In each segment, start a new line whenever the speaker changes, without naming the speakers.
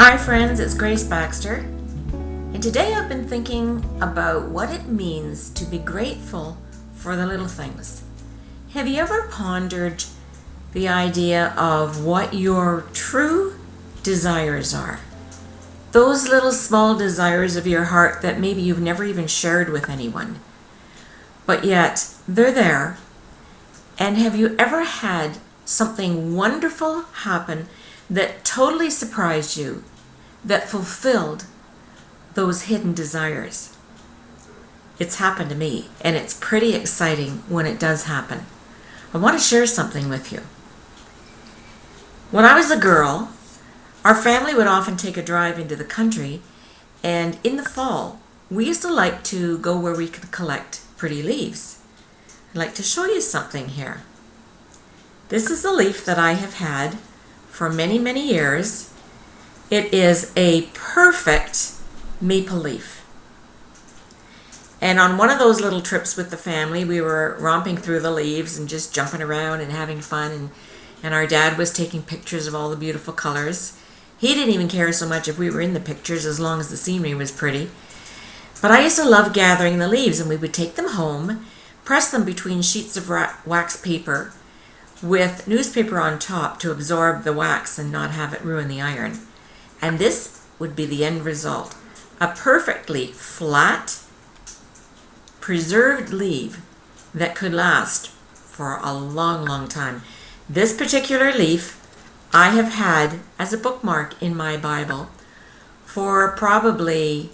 Hi friends, it's Grace Baxter, and today I've been thinking about what it means to be grateful for the little things. Have you ever pondered the idea of what your true desires are? Those little small desires of your heart that maybe you've never even shared with anyone, but yet they're there. And have you ever had something wonderful happen that totally surprised you, that fulfilled those hidden desires? It's happened to me, and it's pretty exciting when it does happen. I want to share something with you. When I was a girl, our family would often take a drive into the country, and in the fall, we used to like to go where we could collect pretty leaves. I'd like to show you something here. This is a leaf that I have had for many, many years. It is a perfect maple leaf. And on one of those little trips with the family, we were romping through the leaves and just jumping around and having fun. And our dad was taking pictures of all the beautiful colors. He didn't even care so much if we were in the pictures as long as the scenery was pretty. But I used to love gathering the leaves, and we would take them home, press them between sheets of wax paper with newspaper on top to absorb the wax and not have it ruin the iron. And this would be the end result. A perfectly flat, preserved leaf that could last for a long, long time. This particular leaf I have had as a bookmark in my Bible for probably,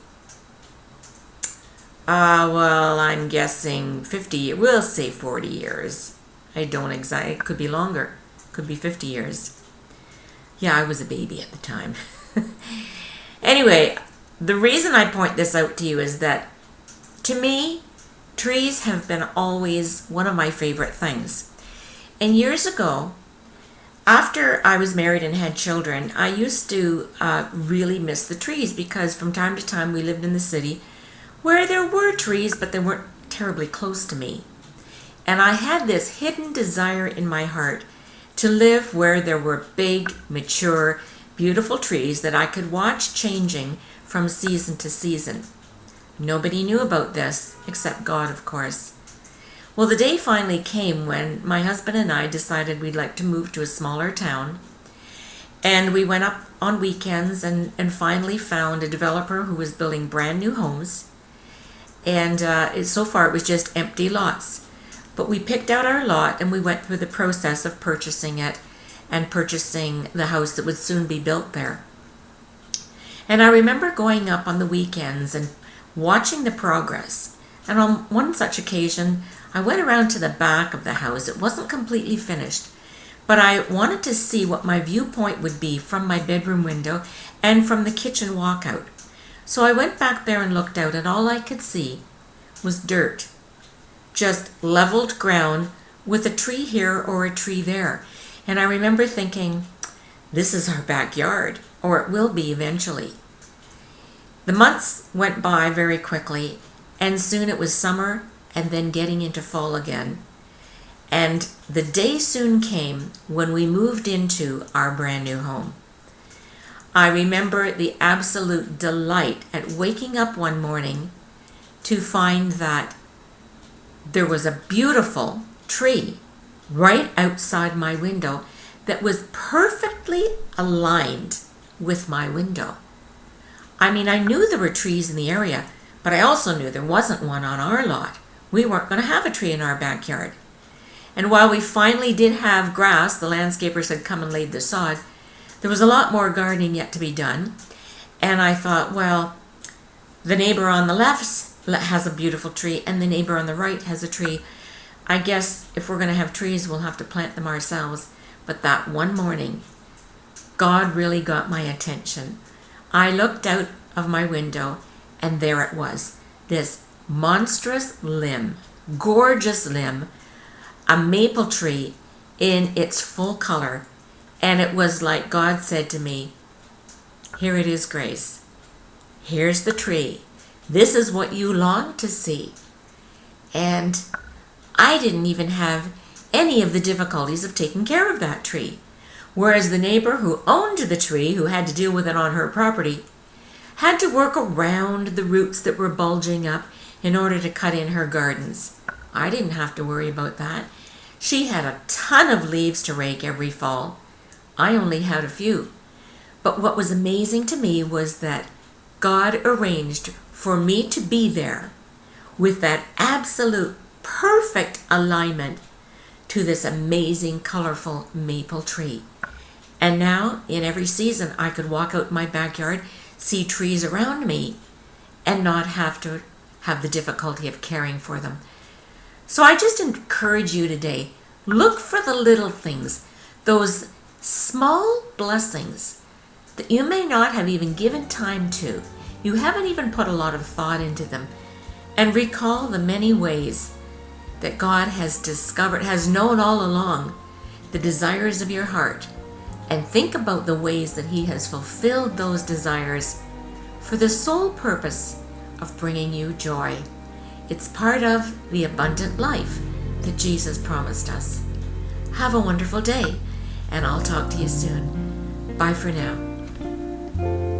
I'm guessing 50, we'll say 40 years. I don't exactly, it could be longer, could be 50 years. Yeah, I was a baby at the time. Anyway, the reason I point this out to you is that, to me, trees have been always one of my favorite things. And years ago, after I was married and had children, I used to really miss the trees, because from time to time we lived in the city where there were trees, but they weren't terribly close to me. And I had this hidden desire in my heart to live where there were big, mature, beautiful trees that I could watch changing from season to season. Nobody knew about this, except God, of course. Well, the day finally came when my husband and I decided we'd like to move to a smaller town. And we went up on weekends and finally found a developer who was building brand new homes. And so far it was just empty lots. But we picked out our lot and we went through the process of purchasing it and purchasing the house that would soon be built there. And I remember going up on the weekends and watching the progress. And on one such occasion, I went around to the back of the house. It wasn't completely finished, but I wanted to see what my viewpoint would be from my bedroom window and from the kitchen walkout. So I went back there and looked out, and all I could see was dirt. Just leveled ground with a tree here or a tree there. And I remember thinking, this is our backyard, or it will be eventually. The months went by very quickly, and soon it was summer and then getting into fall again. And the day soon came when we moved into our brand new home. I remember the absolute delight at waking up one morning to find that there was a beautiful tree right outside my window that was perfectly aligned with my window. I mean, I knew there were trees in the area, but I also knew there wasn't one on our lot. We weren't going to have a tree in our backyard. And while we finally did have grass, the landscapers had come and laid the sod, there was a lot more gardening yet to be done. And I thought, well, the neighbor on the left has a beautiful tree, and the neighbor on the right has a tree. I guess if we're going to have trees, we'll have to plant them ourselves. But that one morning, God really got my attention. I looked out of my window, and there it was, this monstrous limb, gorgeous limb, a maple tree in its full color. And it was like God said to me, here it is, Grace. Here's the tree. This is what you long to see. And I didn't even have any of the difficulties of taking care of that tree. whereas the neighbor who owned the tree, who had to deal with it on her property, had to work around the roots that were bulging up in order to cut in her gardens. I didn't have to worry about that. She had a ton of leaves to rake every fall. I only had a few. But what was amazing to me was that God arranged for me to be there with that absolute perfect alignment to this amazing, colorful maple tree. And now, in every season, I could walk out in my backyard, see trees around me, and not have to have the difficulty of caring for them. So I just encourage you today, look for the little things, those small blessings that you may not have even given time to. You haven't even put a lot of thought into them. And recall the many ways that God has known all along the desires of your heart. And think about the ways that He has fulfilled those desires for the sole purpose of bringing you joy. It's part of the abundant life that Jesus promised us. Have a wonderful day, and I'll talk to you soon. Bye for now.